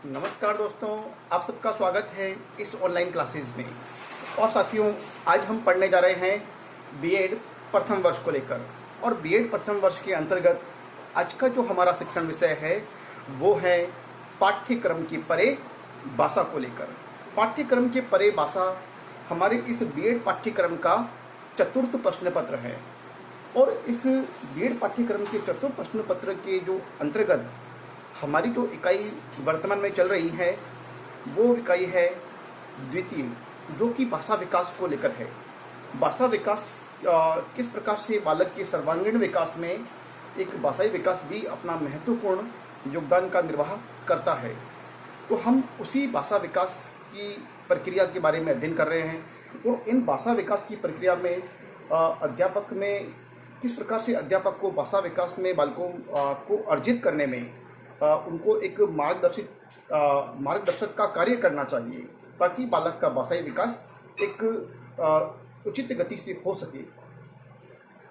नमस्कार दोस्तों, आप सबका स्वागत है इस ऑनलाइन क्लासेस में। और साथियों, आज हम पढ़ने जा रहे हैं बीएड प्रथम वर्ष को लेकर। और बीएड प्रथम वर्ष के अंतर्गत आज का जो हमारा शिक्षण विषय है वो है पाठ्यक्रम के परे भाषा को लेकर। पाठ्यक्रम के परे भाषा हमारे इस बीएड पाठ्यक्रम का चतुर्थ प्रश्न पत्र है। और इस बीएड पाठ्यक्रम के चतुर्थ प्रश्न पत्र के जो अंतर्गत हमारी जो इकाई वर्तमान में चल रही है वो इकाई है द्वितीय, जो कि भाषा विकास को लेकर है। भाषा विकास किस प्रकार से बालक के सर्वांगीण विकास में एक भाषाई विकास भी अपना महत्वपूर्ण योगदान का निर्वाह करता है। तो हम उसी भाषा विकास की प्रक्रिया के बारे में अध्ययन कर रहे हैं। और इन भाषा विकास की प्रक्रिया में अध्यापक में किस प्रकार से अध्यापक को भाषा विकास में बालकों को अर्जित करने में उनको एक मार्गदर्शक का कार्य करना चाहिए, ताकि बालक का भाषाई विकास एक उचित गति से हो सके।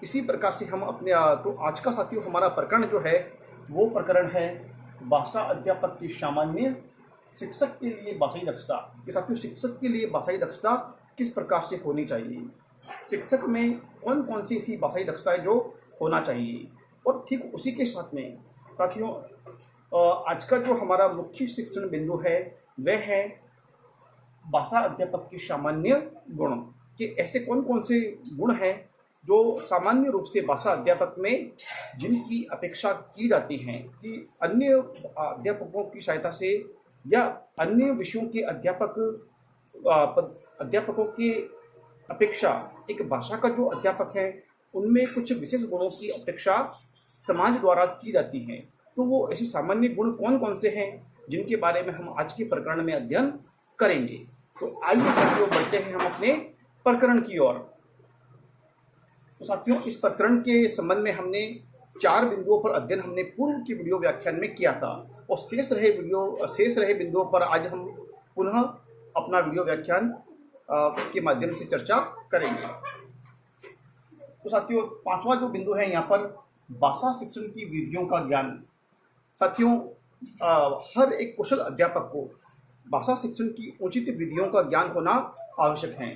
इसी प्रकार से हम अपने तो आज का साथियों हमारा प्रकरण जो है वो प्रकरण है भाषा अध्यापक की सामान्य शिक्षक के लिए भाषाई दक्षता। कि साथियों, शिक्षक के लिए भाषाई दक्षता किस प्रकार से होनी चाहिए, शिक्षक में कौन कौन सी ऐसी भाषाई दक्षताएं जो होना चाहिए। और ठीक उसी के साथ में साथियों आज का जो हमारा मुख्य शिक्षण बिंदु है वह है भाषा अध्यापक के सामान्य गुण। कि ऐसे कौन कौन से गुण हैं जो सामान्य रूप से भाषा अध्यापक में जिनकी अपेक्षा की जाती हैं कि अन्य अध्यापकों की सहायता से या अन्य विषयों के अध्यापकों की अपेक्षा एक भाषा का जो अध्यापक है उनमें कुछ विशेष गुणों की अपेक्षा समाज द्वारा की जाती है। तो वो ऐसे सामान्य गुण कौन कौन से हैं जिनके बारे में हम आज के प्रकरण में अध्ययन करेंगे। तो आइए साथियों बढ़ते हैं हम अपने प्रकरण की ओर। तो साथियों, इस प्रकरण के संबंध में हमने 4 बिंदुओं पर अध्ययन हमने पूर्व के वीडियो व्याख्यान में किया था। और शेष रहे बिंदुओं पर आज हम पुनः अपना वीडियो व्याख्यान के माध्यम से चर्चा करेंगे। तो साथियों, 5वां जो बिंदु है यहाँ पर भाषा शिक्षण की विधियों का ज्ञान। साथियों, हर एक कुशल अध्यापक को भाषा शिक्षण की उचित विधियों का ज्ञान होना आवश्यक है।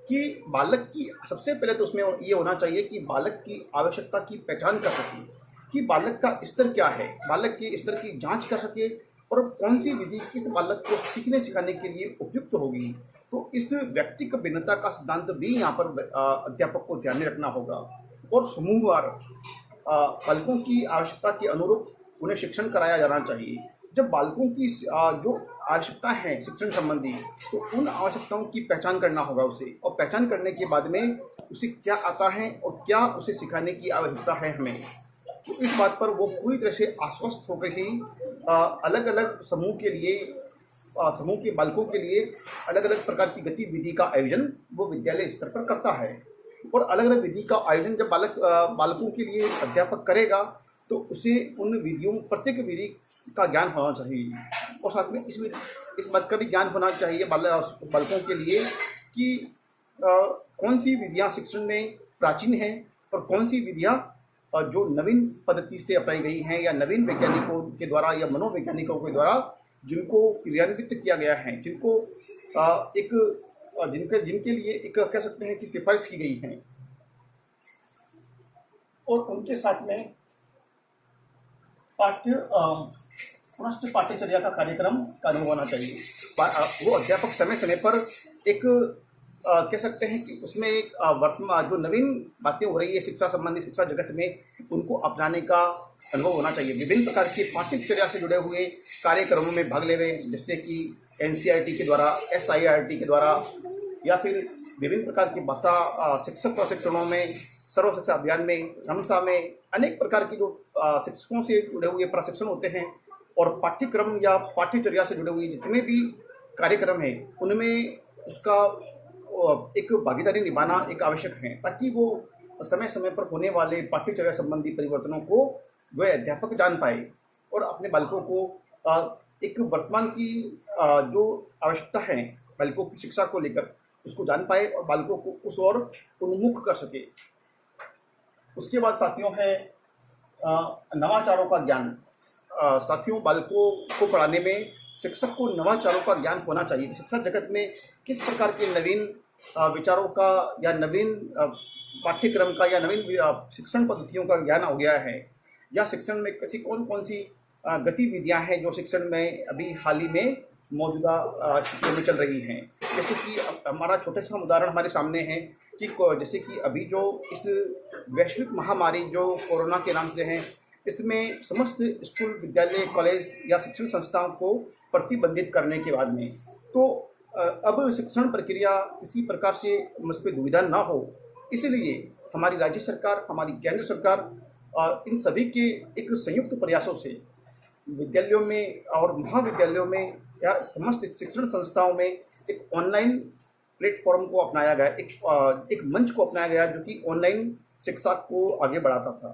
कि बालक की सबसे पहले तो उसमें ये होना चाहिए कि बालक की आवश्यकता की पहचान कर सके कि बालक का स्तर क्या है, बालक के स्तर की जांच कर सके और कौन सी विधि किस बालक को सीखने सिखाने के लिए उपयुक्त होगी। तो इस व्यक्तिगत भिन्नता का सिद्धांत भी यहाँ पर अध्यापक को ध्यान में रखना होगा। और समूहवार बालकों की आवश्यकता के अनुरूप उन्हें शिक्षण कराया जाना चाहिए। जब बालकों की जो आवश्यकता है शिक्षण संबंधी, तो उन आवश्यकताओं की पहचान करना होगा उसे। और पहचान करने के बाद में उसे क्या आता है और क्या उसे सिखाने की आवश्यकता है हमें, तो इस बात पर वो पूरी तरह से आश्वस्त होकर ही अलग अलग समूह के बालकों के लिए अलग अलग प्रकार की गतिविधि का आयोजन वो विद्यालय स्तर पर करता है। और अलग अलग विधि का आयोजन जब बालकों के लिए अध्यापक करेगा तो उसे उन प्रत्येक विधि का ज्ञान होना चाहिए। और साथ में इस बात का भी ज्ञान होना चाहिए बालकों के लिए कि कौन सी विधियां शिक्षण में प्राचीन हैं और कौन सी विधियां जो नवीन पद्धति से अपनाई गई हैं या नवीन वैज्ञानिकों के द्वारा या मनोवैज्ञानिकों के द्वारा जिनको क्रियान्वित किया गया है, जिनके लिए एक कह सकते हैं कि सिफारिश की गई है। और उनके साथ में पाठ्यचर्या का कार्यक्रम का अनुभव होना चाहिए। वो अध्यापक समय समय पर एक कह सकते हैं कि उसमें एक वर्तमान जो नवीन बातें हो रही है शिक्षा संबंधी शिक्षा जगत में उनको अपनाने का अनुभव होना चाहिए। विभिन्न प्रकार के पाठ्यचर्या से जुड़े हुए कार्यक्रमों में भाग ले रहे, जैसे कि एनसीईआरटी के द्वारा, एसआईआरटी के द्वारा, या फिर विभिन्न प्रकार की भाषा शिक्षक प्रशिक्षणों में, सर्व शिक्षा अभियान में, रमसा में अनेक प्रकार की जो शिक्षकों से जुड़े हुए प्रशिक्षण होते हैं। और पाठ्यक्रम या पाठ्यचर्या से जुड़े हुए जितने भी कार्यक्रम हैं उनमें उसका एक भागीदारी निभाना एक आवश्यक है, ताकि वो समय समय पर होने वाले पाठ्यचर्या संबंधी परिवर्तनों को वह अध्यापक जान पाए और अपने बालकों को एक वर्तमान की जो आवश्यकता है बालकों की शिक्षा को लेकर उसको जान पाए और बालकों को उस ओर उन्मुख कर सके। उसके बाद साथियों है नवाचारों का ज्ञान। साथियों, बालकों को पढ़ाने में शिक्षक को नवाचारों का ज्ञान होना चाहिए। शिक्षा जगत में किस प्रकार के नवीन विचारों का या नवीन पाठ्यक्रम का या नवीन शिक्षण पद्धतियों का ज्ञान हो गया है, या शिक्षण में कैसी कौन कौन सी गतिविधियां हैं जो शिक्षण में अभी हाल ही में मौजूदा स्थितियों में चल रही हैं। जैसे कि हमारा छोटा सा उदाहरण हमारे सामने है कि जैसे कि अभी जो इस वैश्विक महामारी जो कोरोना के नाम से है, इसमें समस्त स्कूल, विद्यालय, कॉलेज या शिक्षण संस्थाओं को प्रतिबंधित करने के बाद में तो अब शिक्षण प्रक्रिया किसी प्रकार से मुझ पर दुविधा ना हो, इसलिए हमारी राज्य सरकार, हमारी केंद्र सरकार इन सभी के एक संयुक्त प्रयासों से विद्यालयों में और महाविद्यालयों में या समस्त शिक्षण संस्थाओं में एक ऑनलाइन प्लेटफॉर्म को अपनाया गया, एक मंच को अपनाया गया जो कि ऑनलाइन शिक्षा को आगे बढ़ाता था।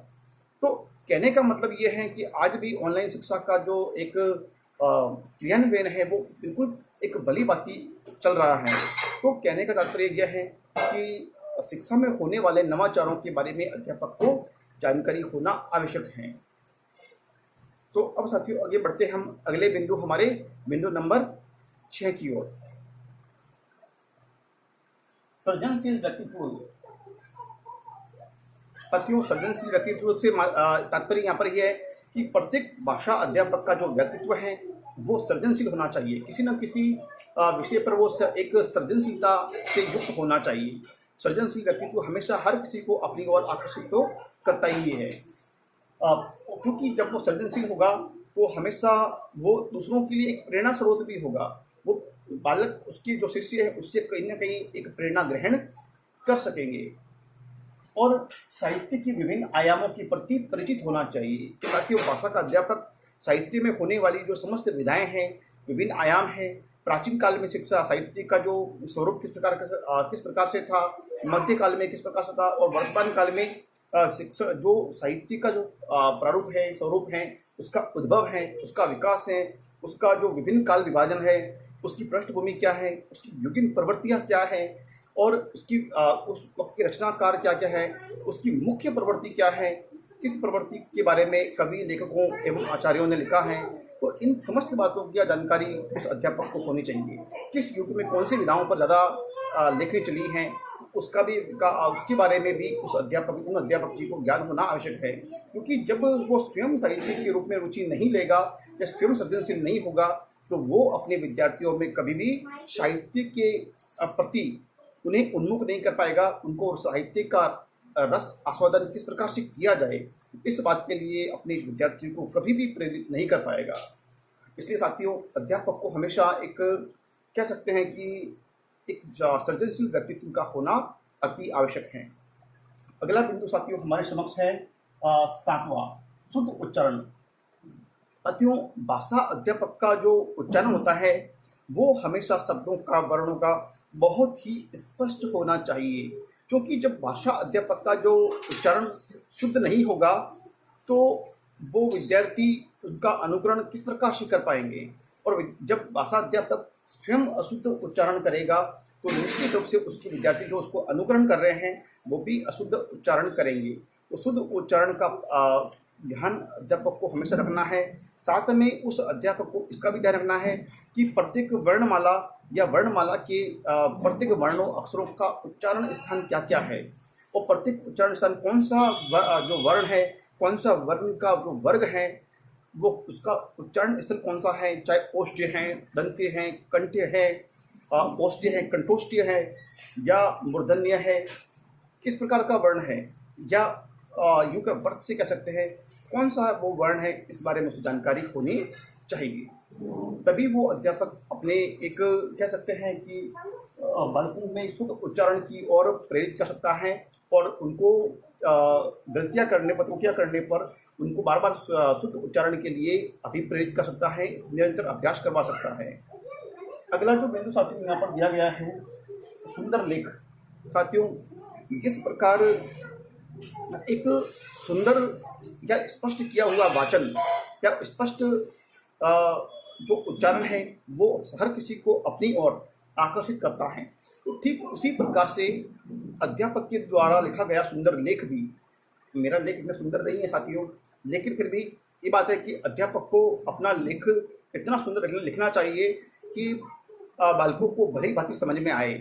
तो कहने का मतलब ये है कि आज भी ऑनलाइन शिक्षा का जो एक क्रियान्वयन है वो बिल्कुल एक भली भांति चल रहा है। तो कहने का तात्पर्य यह है कि शिक्षा में होने वाले नवाचारों के बारे में अध्यापक को जानकारी होना आवश्यक है। तो अब साथियों आगे बढ़ते हैं हम अगले बिंदु, हमारे बिंदु नंबर 6 की ओर। सृजनशील व्यक्तित्व। साथियों, सृजनशील व्यक्तित्व से तात्पर्य यहाँ पर यह है कि प्रत्येक भाषा अध्यापक का जो व्यक्तित्व है वो सृजनशील होना चाहिए। किसी न किसी विषय पर वो एक सृजनशीलता से युक्त होना चाहिए। सृजनशील व्यक्तित्व हमेशा हर किसी को अपनी ओर आकर्षित तो करता ही है, क्योंकि जब वो सृजनशील होगा तो हमेशा वो दूसरों के लिए एक प्रेरणा स्रोत भी होगा। वो बालक, उसके जो शिष्य है, उससे कहीं ना कहीं एक प्रेरणा ग्रहण कर सकेंगे और साहित्य के विभिन्न आयामों के प्रति परिचित होना चाहिए, ताकि वो भाषा का अध्यापक साहित्य में होने वाली जो समस्त विधाएं हैं, विभिन्न आयाम हैं, प्राचीन काल में शिक्षा साहित्य का जो स्वरूप किस प्रकार से था, मध्य काल में किस प्रकार से था और वर्तमान काल में शिक्षा जो साहित्य का जो प्रारूप है, स्वरूप है, उसका उद्भव है, उसका विकास है, उसका जो विभिन्न काल विभाजन है, उसकी पृष्ठभूमि क्या है, उसकी युगिन प्रवृत्तियाँ क्या है और उसकी उस वक्त के रचनाकार क्या क्या है, उसकी मुख्य प्रवृत्ति क्या है, किस प्रवृत्ति के बारे में कवि, लेखकों एवं आचार्यों ने लिखा है। तो इन समस्त बातों की जानकारी उस अध्यापक को होनी चाहिए। किस युग में कौन सी विधाओं पर ज़्यादा लेखनी चली हैं, उसका भी उसके बारे में भी उन अध्यापक जी को ज्ञान होना आवश्यक है, क्योंकि जब वो स्वयं साहित्य के रूप में रुचि नहीं लेगा या स्वयं सृजनशील नहीं होगा तो वो अपने विद्यार्थियों में कभी भी साहित्य के प्रति उन्हें उन्मुख नहीं कर पाएगा। उनको साहित्य का रस आस्वादन किस प्रकार से किया जाए, इस बात के लिए अपने विद्यार्थियों को कभी भी प्रेरित नहीं कर पाएगा। इसलिए साथियों, अध्यापक को हमेशा एक कह सकते हैं कि एक सृजनशील व्यक्तित्व का होना अति आवश्यक है। अगला बिंदु साथियों हमारे समक्ष है 7वां, शुद्ध उच्चारण। साथियों, भाषा अध्यापक का जो उच्चारण होता है वो हमेशा शब्दों का, वर्णों का बहुत ही स्पष्ट होना चाहिए, क्योंकि जब भाषा अध्यापक का जो उच्चारण शुद्ध नहीं होगा तो वो विद्यार्थी उसका अनुकरण किस प्रकार से कर पाएंगे, और जब भाषा अध्यापक स्वयं अशुद्ध उच्चारण करेगा तो निश्चित रूप से उसके विद्यार्थी जो उसको अनुकरण कर रहे हैं वो भी अशुद्ध उच्चारण करेंगे। तो शुद्ध उच्चारण का ध्यान अध्यापक को हमेशा रखना है। साथ में उस अध्यापक को इसका भी ध्यान रखना है कि प्रत्येक वर्णमाला या वर्णमाला के प्रत्येक वर्णों, अक्षरों का उच्चारण स्थान क्या क्या है और प्रत्येक उच्चारण स्थान कौन सा जो वर्ण है, कौन सा वर्ण का जो वर्ग है, वो उसका उच्चारण स्थल कौन सा है, चाहे ओष्ठ्य है, दंत्य है, कंठ्य है, ओष्ठ्य है, कंठोष्ठ्य है या मूर्धन्य है, किस प्रकार का वर्ण है, या यूँ का वर्ष से कह सकते हैं कौन सा वो वर्ण है, इस बारे में उसे जानकारी होनी चाहिए। तभी वो अध्यापक अपने एक कह सकते हैं कि बालकों में शुद्ध उच्चारण की ओर प्रेरित कर सकता है और उनको गलतियाँ करने पर, त्रुटियाँ करने पर उनको बार बार शुद्ध उच्चारण के लिए अभिप्रेरित कर सकता है, निरंतर अभ्यास करवा सकता है। अगला जो बिंदु साथियों यहाँ पर दिया गया है, सुंदर लेख। साथियों, जिस प्रकार एक सुंदर या स्पष्ट किया हुआ वाचन या स्पष्ट जो उच्चारण है वो हर किसी को अपनी ओर आकर्षित करता है, तो ठीक उसी प्रकार से अध्यापक के द्वारा लिखा गया सुंदर लेख भी, मेरा लेख इतना सुंदर नहीं है साथियों, लेकिन फिर भी ये बात है कि अध्यापक को अपना लेख इतना सुंदर लिखना चाहिए कि बालकों को भली भांति समझ में आए।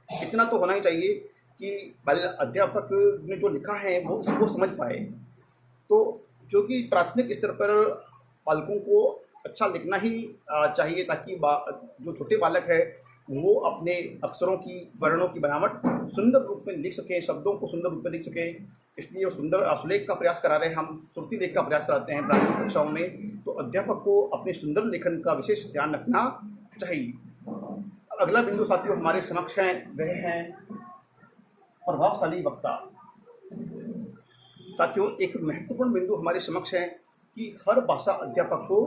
इतना तो होना ही चाहिए कि बाल अध्यापक ने जो लिखा है वो उसको समझ पाए। तो क्योंकि प्राथमिक स्तर पर बालकों को अच्छा लिखना ही चाहिए, ताकि जो छोटे बालक है वो अपने अक्षरों की, वर्णों की बनावट सुंदर रूप में लिख सकें, शब्दों को सुंदर रूप में लिख सकें। इसलिए वो सुंदर सुलेख का प्रयास करा रहे हैं, हम श्रुति लेख का प्रयास कराते हैं प्राथमिक कक्षाओं में। तो अध्यापक को अपने सुंदर लेखन का विशेष ध्यान रखना चाहिए। अगला बिंदु साथियों हमारे समक्ष है, वह है प्रभावशाली वक्ता। साथियों, एक महत्वपूर्ण बिंदु हमारे समक्ष है कि हर भाषा अध्यापक को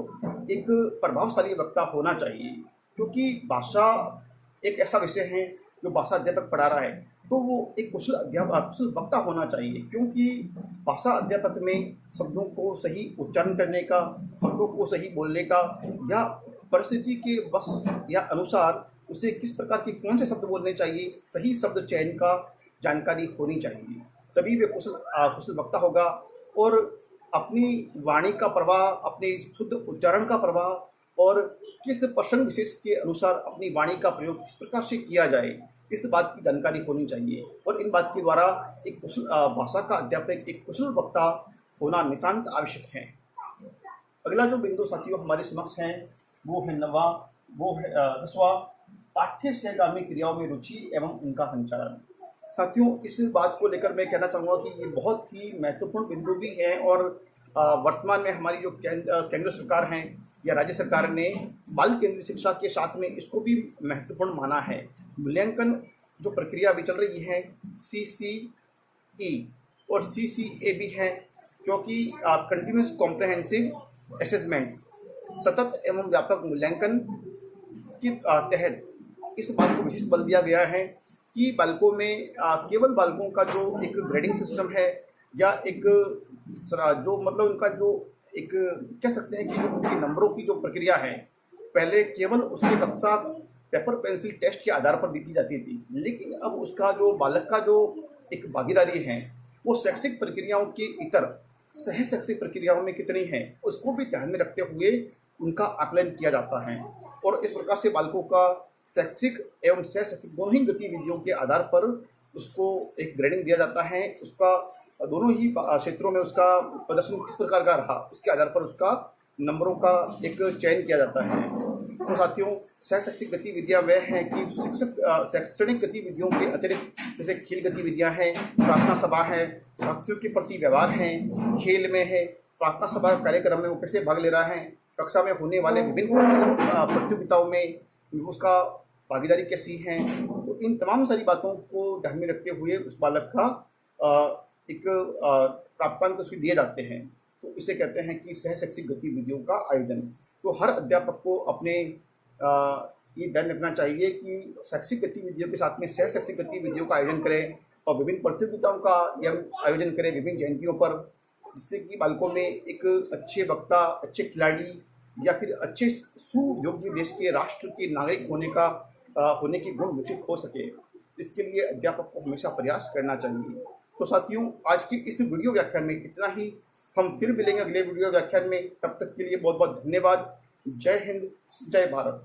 एक प्रभावशाली वक्ता होना चाहिए, क्योंकि भाषा एक ऐसा विषय है जो भाषा अध्यापक पढ़ा रहा है, तो वो एक कुशल वक्ता होना चाहिए। क्योंकि भाषा अध्यापक में शब्दों को सही उच्चारण करने का, शब्दों को सही बोलने का, या परिस्थिति के वश या अनुसार उसे किस प्रकार के कौन से शब्द बोलने चाहिए, सही शब्द चयन का जानकारी होनी चाहिए। तभी वे कुशल वक्ता होगा और अपनी वाणी का प्रवाह, अपने शुद्ध उच्चारण का प्रवाह और किस प्रसंग विशेष के अनुसार अपनी वाणी का प्रयोग किस प्रकार से किया जाए, इस बात की जानकारी होनी चाहिए। और इन बात के द्वारा एक कुशल भाषा का अध्यापक, एक कुशल वक्ता होना नितांत आवश्यक है। अगला जो बिंदु साथियों हमारे समक्ष है वो है 10वां, पाठ्य सहगामी क्रियाओं में रुचि एवं उनका संचालन। साथियों, इस बात को लेकर मैं कहना चाहूँगा कि ये बहुत ही महत्वपूर्ण बिंदु भी है और वर्तमान में हमारी जो केंद्र सरकार हैं या राज्य सरकार ने बाल केंद्रीय शिक्षा के साथ में इसको भी महत्वपूर्ण माना है। मूल्यांकन जो प्रक्रिया अभी चल रही है CCE और CCA भी है, क्योंकि कंटिन्यूस कॉम्प्रहेंसिव असेसमेंट, सतत एवं व्यापक मूल्यांकन के तहत इस बात को विशेष बल दिया गया है कि बालकों में केवल बालकों का जो एक ग्रेडिंग सिस्टम है या एक जो मतलब उनका जो एक कह सकते हैं कि जो उनकी नंबरों की जो प्रक्रिया है, पहले केवल उसकी कक्षा पेपर पेंसिल टेस्ट के आधार पर दी जाती थी, लेकिन अब उसका जो बालक का जो एक भागीदारी है वो शैक्षिक प्रक्रियाओं के इतर सह शैक्षिक प्रक्रियाओं में कितनी है उसको भी ध्यान में रखते हुए उनका आकलन किया जाता है। और इस प्रकार से बालकों का शैक्षिक एवं सह शैक्षिक दोनों ही गतिविधियों के आधार पर उसको एक ग्रेडिंग दिया जाता है। उसका दोनों ही क्षेत्रों में उसका प्रदर्शन किस प्रकार का रहा उसके आधार पर उसका नंबरों का एक चयन किया जाता है। तो साथियों, सह शैक्षिक गतिविधियाँ वह हैं कि शैक्षणिक गतिविधियों के अतिरिक्त जैसे खेल गतिविधियाँ हैं, प्रार्थना सभा है, साथियों के प्रति व्यवहार है, खेल में है, प्रार्थना सभा कार्यक्रम में वो कैसे भाग ले रहा है, कक्षा में होने वाले विभिन्न प्रतियोगिताओं में उसका भागीदारी कैसी है। तो इन तमाम सारी बातों को ध्यान में रखते हुए उस बालक का एक प्राप्तांक उसको दिए जाते हैं। तो इसे कहते हैं कि सह शैक्षिक गतिविधियों का आयोजन। तो हर अध्यापक को अपने ये ध्यान रखना चाहिए कि शैक्षिक गतिविधियों के साथ में सह शैक्षिक गतिविधियों का आयोजन करें और विभिन्न प्रतियोगिताओं का आयोजन करें विभिन्न जयंतियों पर, जिससे कि बालकों में एक अच्छे वक्ता, अच्छे खिलाड़ी या फिर अच्छे सुयोग्य देश के राष्ट्र के नागरिक होने के गुण विकसित हो सके। इसके लिए अध्यापक को हमेशा प्रयास करना चाहिए। तो साथियों, आज के इस वीडियो व्याख्यान में इतना ही। हम फिर मिलेंगे अगले वीडियो व्याख्यान में। तब तक के लिए बहुत बहुत धन्यवाद। जय हिंद, जय भारत।